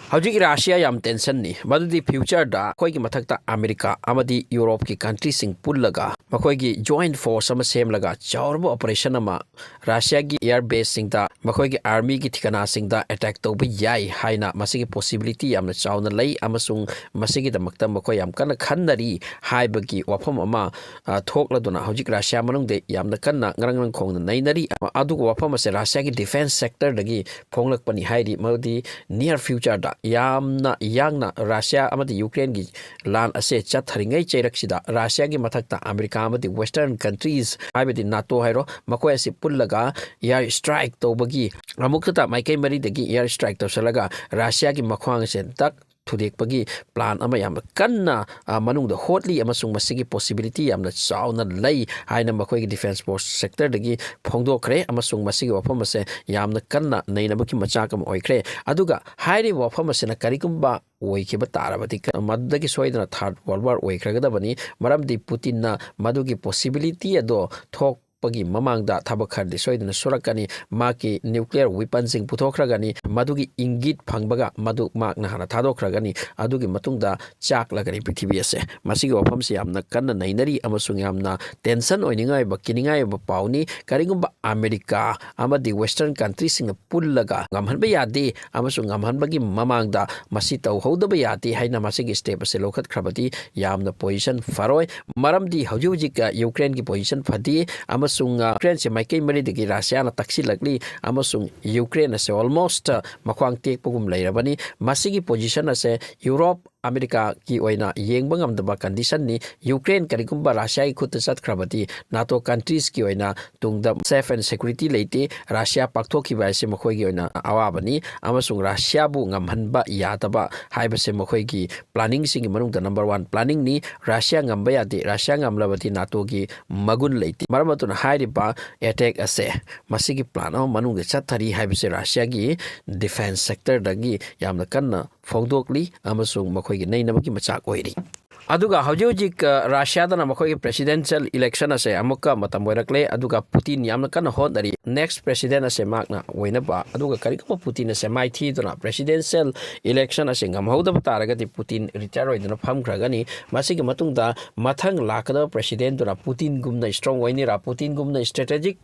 Howji Russia yam tension ni madudi future da koi ki mathakta America amadi Europe ki country sing pullaga makoi ki joint force ama sem laga chawrbo operation ama Russia ki air base sing da makoi ki army ki thikana sing da attack to bi yai haina masigi possibility yamna chawna lei amasung masigi da makta makoi yam kana khanari haibagi wafam ama thokla duna howji Russia manung de yamna kanna ngarang khong na nari adu wafam ase Russia ki defense sector dagi phonglak pani haidi modi near future da yamna yangna Russia amadi Ukraine gi lan ase chatharingai cheirak Russia gi mathakta America amadi western countries haibadi NATO hairo makoi ase pullaga air strike tobagi amukta maikai mari dagi air strike tawsalaga Russia gi makhwang se tak thudekpagi plan ama yam kanna manung da hotly amasung masigi possibility yamna chawna lei haina makoi gi defense force sector dagi phongdokre amasung masigi wafam ase yamna kanna neinabaki machakam oikre aduga hairi wafam ase na karikumba oikiba tarabati madagi soidana third world war oikragadabani maramdi Putin na madugi possibility ado thok pagi mamangda thabakhardi soidana surakani maki nuclear weapons sing puthokragani madugi ingit phangbaga madu makna hana thadokragani adugi matungda chaklagani prithibhi ase masigi wafam se yamna kanna nainari amasung yamna tension oiningai ba kiningai ba pauni karigumba America amadi western countries sing pullaga ngamhanba yade amasung ngamhanbagi mamangda masi tawhodaba yate haina masigi step ase lokhat khrabati yamna position faroi maramdi hawjika Ukraine ki position phadi amasung Ukraine se maikai mari degi Russia na taksilakli amasung Ukraine ase almost makhwang tek pugum leirabani masigi position ase Europe America ki oina yengba ngamdaba condition ni Ukraine karigumba Russia ki khut sat khrabati NATO countries ki oina tungda safe and security leite Russia pakthoki ba ase makhoi gi oina awabani amasung Russia bu ngamhanba yataba haibase makhoi gi planning sing manung da number 1 planning ni Russia ngamba yate Russia ngamlabati NATO gi magun leite maramatuna hairiba attack ase masigi plan manung de chathari haibase Russia gi defense sector dagi yamna kanna fogdokli amasung makhoi gi nainamaki machak oiri aduga hawjik Russia dana makhoi presidential election ase amuka matam boirakle aduga Putin yamna kana hodari next president ase makna oinaba aduga karikuma Putin ase maithi dana presidential election ase ngamhauda taragati Putin retire oidana phamkragani masigi matungda mathang lakada president dana Putin gumna strong oinira Putin gumna strategic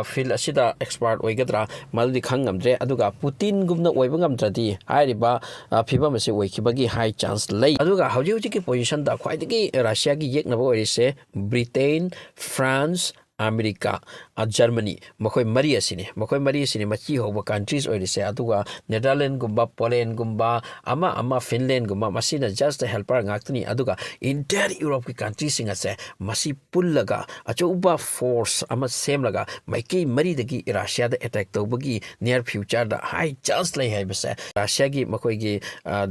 field asida expert oigadra maldi khangamdre aduga Putin gumna oiba ngamdradi hairiba phibam ase oikibagi high chance lei aduga hawjik position da khwaidagi Russia gi Yeknaba orise Britain France America Germany makhoi mari asini machi hoba countries oirise aduga Netherlands gumba Poland gumba ama Finland gumba masina just a helper ngaktuni aduga entire Europe ki countries singa se masi pullaga achuba force ama semlaga maiki mari dagi Russia da attack tobagi near future da high chance lei haibase Russia gi makhoi gi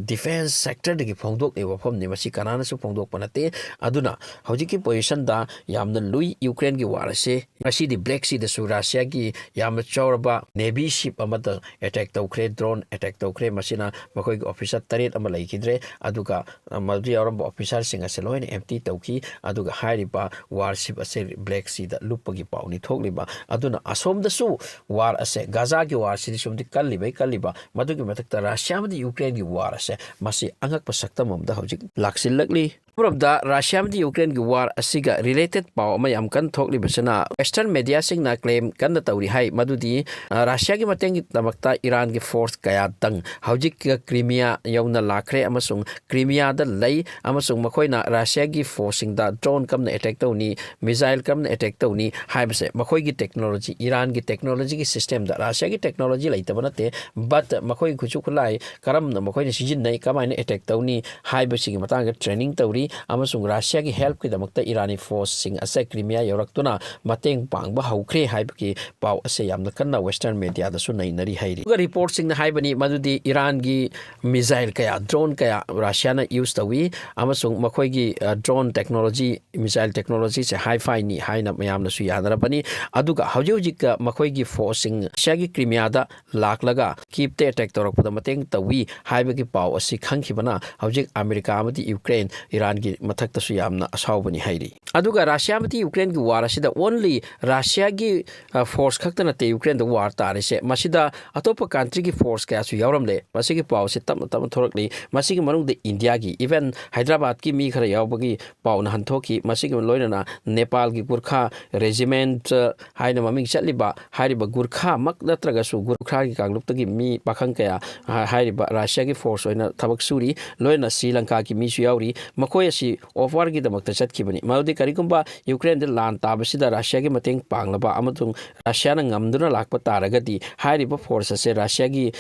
defense sector dagi phongdok ewa phom ni masi kanana su phongdok panate aduna hojiki position da yamna lui Ukraine gi war se masi di Black Sea da su Russia gi yamna chawraba navy ship amada attack tawkre drone attack tawkre masina makhoi gi officer taret ama laikidre aduga madi auramba officer singa se loine empty tawki aduga hairiba warship ase Black Sea da lupagi pauni thokliba aduna asom da su war ase Gaza gi war si sumdi kalliba madugi matakta Russia madi Ukraine gi war ase masi angak pasaktamam da hojik laksilakli Probda Russia madi Ukraine gi war asiga related paw mayam kan thokli basana western media sing na claim kan da tawri hai madudi Russia gi mateng tamakta Iran gi force kaya tang hojik Crimea yauna lakre amasung Crimea da lei amasung makoina Russia gi forcing da drone kam na attack tawni missile kam na attack tawni haibase makoi gi technology Iran gi technology gi system da Russia gi technology leitabonate but makoi kuchu khulai karam na makoi sijin nai kamaina attack tawni haibase gi matang training tawri amasung Russia gi help ki damakta Irani force sing ase Crimea yoraktuna mateng pangba haukre haibki paw ase yamna kanna western media da su nai nari hairi ga report sing na haibani madudi Iran gi missile kaya drone kaya Russia na use tawi amasung makoi gi drone technology missile technology se hi-fi ni haina mayamna su yadarabani aduga hawjik makoi gi forcing Russia gi Crimea da laklaga keep the attack torakpada mateng tawi haibki paw ase khangkhibana hawjik America amadi Ukraine Iran ꯃꯄꯥꯟꯒꯤ ꯃꯊꯛꯇꯁꯨ ꯌꯥꯝꯅ ꯑꯁꯥꯎꯕꯅꯤ ꯍꯥꯏꯔꯤ ꯑꯗꯨꯒ ꯔꯁꯤꯌꯥ ꯑꯃꯗꯤ ꯌꯨꯀ꯭ꯔꯦꯟꯒꯤ war ꯑꯁꯤꯗ only ꯔꯁꯤꯌꯥꯒꯤ force ꯈꯛꯇ ꯅꯠꯇꯦ ꯌꯨꯀ꯭ꯔꯦꯟꯗ ꯋꯥꯔ ꯇꯥꯔꯤꯁꯦ ꯃꯁꯤꯗ ꯑꯇꯣꯞꯄ ꯀꯟꯇ꯭ꯔꯤꯒꯤ ꯐꯣꯔꯁ ꯀꯌꯥꯁꯨ ꯌꯥꯎꯔꯝꯂꯦ ꯃꯁꯤꯒꯤ ꯄꯥꯎꯁꯦ ꯇꯞꯅ ꯇꯞꯅ ꯊꯣꯔꯛꯂꯤ ꯃꯁꯤꯒꯤ ꯃꯅꯨꯡꯗ ꯏꯟꯗꯤꯌꯥꯒꯤ ꯏꯚꯟ ꯍꯥꯏꯗ꯭ꯔꯕꯥꯗꯀꯤ ꯃꯤ ꯈꯔ ꯌꯥꯎꯕꯒꯤ ꯄꯥꯎꯅ ꯍꯟꯊꯣꯛꯈꯤ ꯃꯁꯤꯒꯤ ꯂꯣꯏꯅꯅ ꯅꯦꯄꯥꯜꯒꯤ ꯒꯨꯔꯈꯥ ꯔꯦꯖꯤꯃꯦꯟꯠ ꯍꯥꯏꯅ ꯃꯃꯤꯡ ꯆꯠꯂꯤꯕ ꯍꯥꯏꯔꯤꯕ ꯒꯨꯔꯈꯥꯃꯛ ꯅꯠꯇ꯭ꯔꯒꯁꯨ ꯒꯨꯔꯈꯥꯒꯤ ꯀꯥꯡꯂꯨꯞꯇꯒꯤ ꯃꯤ ꯄꯥꯈꯪ ꯀꯌꯥ ꯍꯥꯏꯔꯤꯕ ꯔꯁꯤꯌꯥꯒꯤ ꯐꯣꯔꯁ ꯑꯣꯏꯅ ꯊꯕꯛ ꯁꯨꯔꯤ ꯂꯣꯏꯅ ꯁ꯭ꯔꯤꯂꯪꯀꯥꯒꯤ ꯃꯤꯁꯨ ꯌꯥꯎꯔꯤ ꯃꯈꯣꯏ ꯑꯁꯤ ꯑꯣꯐ ꯋꯥꯔꯒꯤꯗꯃꯛꯇ ꯆꯠꯈꯤꯕꯅꯤ ꯃꯗꯨꯗꯤ ꯀꯔꯤꯒꯨꯝꯕ ꯌꯨꯀ꯭ꯔꯦꯟꯗ ꯂꯥꯟ ꯇꯥꯕꯁꯤꯗ ꯔꯁꯤꯌꯥꯒꯤ ꯃꯇꯦꯡ ꯄꯥꯡꯂꯕ ꯑꯃꯁꯨꯡ ꯔꯁꯤꯌꯥꯅ ꯉꯝꯗꯨꯅ ꯂꯥꯛꯄ ꯇꯥꯔꯒꯗꯤ ꯍꯥꯏꯔꯤꯕ ꯐꯣꯔꯁ ꯑꯁꯦ ꯔꯁꯤꯌꯥꯒꯤ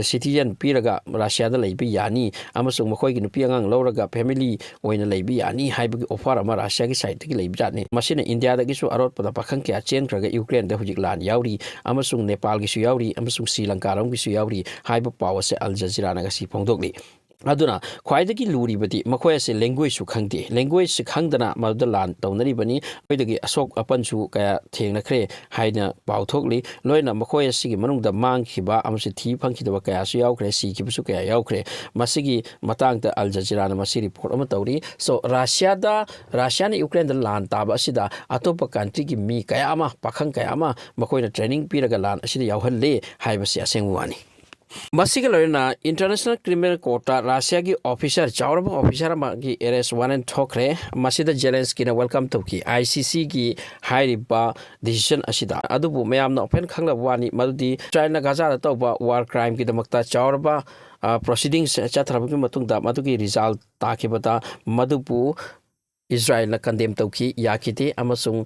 ꯁꯤꯇꯤꯖꯟ ꯄꯤꯔꯒ ꯔꯁꯤꯌꯥꯗ ꯂꯩꯕ ꯌꯥꯅꯤ ꯑꯃꯁꯨꯡ ꯃꯈꯣꯏꯒꯤ ꯅꯨꯄꯤ ꯑꯉꯥꯡ ꯂꯧꯔꯒ ꯐꯦꯃꯤꯂꯤ ꯑꯣꯏꯅ ꯂꯩꯕ ꯌꯥꯅꯤ ꯍꯥꯏꯕꯒꯤ ꯑꯣꯐꯔ ꯑꯃ ꯔꯁꯤꯌꯥꯒꯤ ꯁꯥꯏꯠꯇꯒꯤ ꯂꯩꯕꯖꯥꯠꯅꯤ ꯃꯁꯤꯅ ꯏꯟꯗꯤꯌꯥꯗꯒꯤꯁꯨ ꯑꯔꯣꯠꯄꯗ ꯄꯥꯈꯪ ꯀꯌꯥ ꯆꯦꯟꯈ꯭ꯔꯒ ꯌꯨꯀ꯭ꯔꯦꯟꯗ ꯍꯧꯖꯤꯛ ꯂꯥꯟ ꯌꯥꯎꯔꯤ ꯑꯃꯁꯨꯡ ꯅꯦꯄꯥꯜꯒꯤꯁꯨ ꯌꯥꯎꯔꯤ ꯑꯃꯁꯨꯡ ꯁ꯭ꯔꯤꯂꯪꯀꯥꯔꯣꯝꯒꯤꯁꯨ ꯌꯥꯎꯔꯤ ꯍꯥꯏꯕ ꯄꯥꯎ ꯑꯁꯦ ꯑꯜ ꯖꯖꯤꯔꯥꯅ ꯉꯁꯤ ꯐꯣꯡꯗꯣꯛꯂꯤ ꯑꯗꯨꯅ ꯈ꯭ꯋꯥꯏꯗꯒꯤ ꯂꯨꯔꯤꯕꯗꯤ ꯃꯈꯣꯏ ꯑꯁꯤ ꯂꯦꯡꯒ꯭ꯋꯦꯖꯁꯨ ꯈꯪꯗꯦ ꯂꯦꯡꯒ꯭ꯋꯦꯖꯁꯤ ꯈꯪꯗꯅ ꯃꯗꯨꯗ ꯂꯥꯟ ꯇꯧꯅꯔꯤꯕꯅꯤ ꯃꯈꯣꯏꯗꯒꯤ ꯑꯁꯣꯛ ꯑꯄꯟꯁꯨ ꯀꯌꯥ ꯊꯦꯡꯅꯈ꯭ꯔꯦ ꯍꯥꯏꯅ ꯄꯥꯎ ꯊꯣꯛꯂꯤ ꯂꯣꯏꯅ ꯃꯈꯣꯏ ꯑꯁꯤꯒꯤ ꯃꯅꯨꯡꯗ ꯃꯥꯡꯈꯤꯕ ꯑꯃꯁꯨꯡ ꯐꯪꯈꯤꯗꯕ ꯀꯌꯥꯁꯨ ꯌꯥꯎꯈ꯭ꯔꯦ ꯁꯤꯈꯤꯕꯁꯨ ꯀꯌꯥ ꯌꯥꯎꯈ꯭ꯔꯦ ꯃꯁꯤꯒꯤ ꯃꯇꯥꯡꯗ ꯑꯜ ꯖꯖꯤꯔꯥꯅ ꯃꯁꯤ ꯔꯤꯄꯣꯔꯠ ꯑꯃ ꯇꯧꯔꯤ ꯁꯣ ꯔꯁꯤꯌꯥꯅ ꯌꯨꯀ꯭ꯔꯦꯟꯗ ꯂꯥꯟ ꯇꯥꯕ ꯑꯁꯤꯗ ꯑꯇꯣꯞꯄ ꯀꯟꯇ꯭ꯔꯤꯒꯤ ꯃꯤ ꯀꯌꯥ ꯑꯃ ꯄꯥꯈꯪ ꯀꯌꯥ ꯑꯃ ꯃꯈꯣꯏꯅ ꯇ꯭ꯔꯦꯅꯤꯡ ꯄꯤꯔꯒ ꯂꯥꯟ ꯑꯁꯤꯗ ꯌꯥꯎꯍꯜꯂꯦ ꯍꯥꯏꯕꯁꯤ ꯑꯁꯦꯡꯕ ꯋꯥꯅꯤ ꯃꯁꯤꯒ ꯂꯣꯏꯅꯅ ꯏꯟꯇꯔꯅꯦꯁꯅꯦꯜ ꯀ꯭ꯔꯤꯃꯤꯅꯦꯜ ꯀꯣꯔꯠꯇ ꯔꯁꯤꯌꯥꯒꯤ ꯑꯣꯐꯤꯁꯥꯔ ꯆꯥꯎꯔꯕ ꯑꯣꯐꯤꯁꯥꯔ ꯑꯃꯒꯤ ꯑꯦꯔꯦꯁ ꯋꯥꯔꯦꯟꯠ ꯊꯣꯛꯈ꯭ꯔꯦ ꯃꯁꯤꯗ ꯖꯦꯂꯦꯟꯁꯀꯤꯅ ꯋꯦꯜꯀꯝ ꯇꯧꯈꯤ ICCꯒꯤ ꯍꯥꯏꯔꯤꯕ ꯗꯤꯁꯤꯖꯟ ꯑꯁꯤꯗ ꯑꯗꯨꯕꯨ ꯃꯌꯥꯝꯅ ꯑꯣꯄꯦꯟ ꯈꯪꯂꯕ ꯋꯥꯅꯤ ꯃꯗꯨꯗꯤ ꯏꯁꯔꯥꯏꯜꯅ ꯒꯥꯖꯥꯗ ꯇꯧꯕ ꯋꯥꯔ ꯀ꯭ꯔꯥꯏꯝꯒꯤꯗꯃꯛꯇ ꯆꯥꯎꯔꯕ ꯄ꯭ꯔꯣꯁꯤꯗꯤꯡꯁ ꯆꯠꯊꯔꯕꯒꯤ ꯃꯇꯨꯡꯗ ꯃꯗꯨꯒꯤ ꯔꯤꯖꯜꯠ ꯇꯥꯈꯤꯕꯗ ꯃꯗꯨꯕꯨ ꯏꯁꯔꯥꯏꯜꯅ ꯀꯟꯗꯦꯝ ꯇꯧꯈꯤ ꯌꯥꯈꯤꯗꯦ ꯑꯃꯁꯨꯡ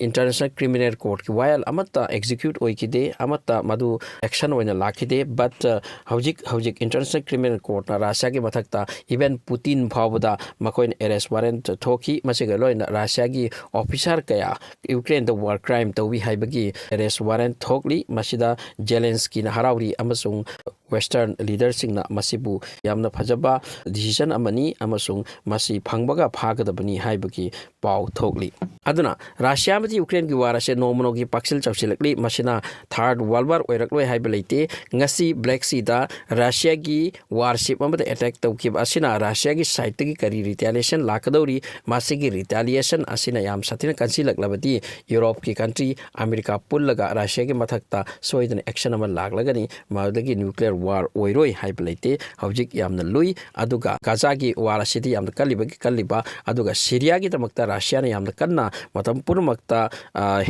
ꯏꯟꯇꯔꯅꯦꯁꯅꯦꯜ ꯀ꯭ꯔꯤꯃꯤꯅꯦꯜ ꯀꯣꯔꯠꯀꯤ ꯋꯥꯌꯦꯜ ꯑꯃꯠꯇ ꯑꯦꯛꯖꯤꯀ꯭ꯌꯨꯠ ꯑꯣꯏꯈꯤꯗꯦ ꯑꯃꯠꯇ ꯃꯗꯨ ꯑꯦꯛꯁꯟ ꯑꯣꯏꯅ ꯂꯥꯛꯈꯤꯗꯦ ꯕꯠ ꯍꯧꯖꯤꯛ ꯏꯟꯇꯔꯅꯦꯁꯅꯦꯜ ꯀ꯭ꯔꯤꯃꯤꯅꯦꯜ ꯀꯣꯔꯠꯅ ꯔꯁꯤꯌꯥꯒꯤ ꯃꯊꯛꯇ ꯏꯚꯦꯟ ꯄꯨꯇꯤꯟ ꯐꯥꯎꯕꯗ ꯃꯈꯣꯏꯅ ꯑꯦꯔꯦꯁ ꯋꯥꯔꯦꯟꯠ ꯊꯣꯛꯈꯤ ꯃꯁꯤꯒ ꯂꯣꯏꯅ ꯔꯁꯤꯌꯥꯒꯤ ꯑꯣꯐꯤꯁꯥꯔ ꯀꯌꯥ ꯌꯨꯀ꯭ꯔꯦꯟꯗ ꯋꯥꯔ ꯀ꯭ꯔꯥꯏꯝ ꯇꯧꯋꯤ ꯍꯥꯏꯕꯒꯤ ꯑꯦꯔꯦꯁ ꯋꯥꯔꯦꯟꯠ ꯊꯣꯛꯂꯤ ꯃꯁꯤꯗ ꯖꯦꯂꯦꯟꯁꯀꯤꯅ ꯍꯔꯥꯎꯔꯤ ꯑꯃꯁꯨꯡ ꯋꯦꯁꯇꯔꯟ ꯂꯤꯗꯔꯁꯤꯡꯅ ꯃꯁꯤꯕꯨ ꯌꯥꯝꯅ ꯐꯖꯕ ꯗꯤꯁꯤꯖꯟ ꯑꯃꯅꯤ ꯑꯃꯁꯨꯡ ꯃꯁꯤ ꯐꯪꯕꯒ ꯐꯥꯒꯗꯕꯅꯤ ꯍꯥꯏꯕꯒꯤ ꯄꯥꯎ ꯊꯣꯛꯂꯤ ꯑꯗꯨꯅ ꯔꯁꯤꯌꯥ ꯑꯃꯗꯤ ꯌꯨꯀ꯭ꯔꯦꯟꯒꯤ ꯋꯥꯔ ꯑꯁꯤ ꯅꯣꯡꯃ ꯅꯣꯡꯃꯒꯤ ꯄꯥꯛꯁꯤꯜ ꯆꯥꯎꯁꯤꯜꯂꯛꯂꯤ ꯃꯁꯤꯅ ꯊꯥꯔꯠ ꯋꯥꯔꯜ ꯋꯥꯔ ꯑꯣꯏꯔꯛꯂꯣꯏ ꯍꯥꯏꯕ ꯂꯩꯇꯦ ꯉꯁꯤ ꯕ꯭ꯂꯦꯛ ꯁꯤꯗ ꯔꯁꯤꯌꯥꯒꯤ ꯋꯥꯔꯁꯤꯞ ꯑꯃꯗ ꯑꯦꯇꯦꯛ ꯇꯧꯈꯤꯕ ꯑꯁꯤꯅ ꯔꯁꯤꯌꯥꯒꯤ ꯁꯥꯏꯠꯇꯒꯤ ꯀꯔꯤ ꯔꯤꯇꯦꯂꯤꯌꯦꯁꯟ ꯂꯥꯛꯀꯗꯧꯔꯤ ꯃꯁꯤꯒꯤ ꯔꯤꯇꯦꯂꯤꯌꯦꯁꯟ ꯑꯁꯤꯅ ꯌꯥꯝ ꯁꯥꯊꯤꯅ ꯀꯟꯁꯤꯜꯂꯛꯂꯕꯗꯤ ꯌꯨꯔꯣꯞꯀꯤ ꯀꯟꯇ꯭ꯔꯤ ꯑꯃꯦꯔꯤꯀꯥ ꯄꯨꯜꯂꯒ ꯔꯁꯤꯌꯥꯒꯤ ꯃꯊꯛꯇ ꯁꯣꯏꯗꯅ ꯑꯦꯛꯁꯟ ꯑꯃ ꯂꯥꯛꯂꯒꯅꯤ ꯃꯗꯨꯗꯒꯤ ꯅ꯭ꯌꯨꯀ꯭ꯂꯤꯌꯔ ꯋꯥꯔ ꯑꯣꯏꯔꯣꯏ ꯍꯥꯏꯕ ꯂꯩꯇꯦ ꯍꯧꯖꯤꯛ ꯌꯥꯝꯅ ꯂꯨꯏ ꯑꯗꯨꯒ ꯒꯥꯖꯥꯒꯤ ꯋꯥꯔ ꯑꯁꯤꯗꯤ ꯌꯥꯝꯅ ꯀꯜꯂꯤꯕ ꯑꯗꯨꯒ ꯁꯤꯔꯤꯌꯥꯒꯤꯗꯃꯛꯇ ꯔꯁꯤꯌꯥꯅ ꯌꯥꯝꯅ ꯀꯟꯅ ꯃꯇꯝ ꯄꯨꯝꯅꯃꯛꯇ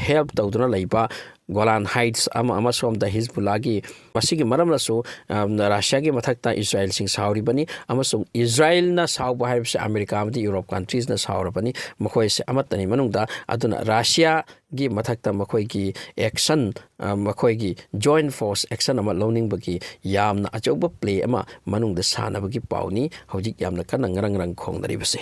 ꯍꯦꯜꯞ ꯇꯧꯗꯨꯅ ꯂꯩꯕ ꯒꯣꯂꯥꯟ ꯍꯥꯏꯠꯁ ꯑꯃꯁꯣꯝꯗ ꯍꯤꯖꯕꯨꯜꯂꯥꯒꯤ ꯃꯁꯤꯒꯤ ꯃꯔꯝꯅꯁꯨ ꯔꯁꯤꯌꯥꯒꯤ ꯃꯊꯛꯇ ꯏꯁꯔꯥꯏꯜꯁꯤꯡ ꯁꯥꯎꯔꯤꯕꯅꯤ ꯑꯃꯁꯨꯡ ꯏꯁꯔꯥꯏꯜꯅ ꯁꯥꯎꯕ ꯍꯥꯏꯕꯁꯤ ꯑꯃꯦꯔꯤꯀꯥ ꯑꯃꯗꯤ ꯌꯨꯔꯣꯞ ꯀꯟꯇ꯭ꯔꯤꯁꯅ ꯁꯥꯎꯔꯕꯅꯤ ꯃꯈꯣꯏꯁꯦ ꯑꯃꯠꯇꯅꯤ ꯃꯅꯨꯡꯗ ꯑꯗꯨꯅ ꯔꯁꯤꯌꯥꯒꯤ ꯃꯊꯛꯇ ꯃꯈꯣꯏꯒꯤ ꯑꯦꯛꯁꯟ ꯃꯈꯣꯏꯒꯤ ꯖꯣꯏꯟ ꯐꯣꯔꯁ ꯑꯦꯛꯁꯟ ꯑꯃ ꯂꯧꯅꯤꯡꯕꯒꯤ ꯌꯥꯝꯅ ꯑꯆꯧꯕ ꯄ꯭ꯂꯦ ꯑꯃ ꯃꯅꯨꯡꯗ ꯁꯥꯟꯅꯕꯒꯤ ꯄꯥꯎꯅꯤ ꯍꯧꯖꯤꯛ ꯌꯥꯝꯅ ꯀꯟꯅ ꯉꯔꯪ ꯈꯣꯡꯅꯔꯤꯕꯁꯦ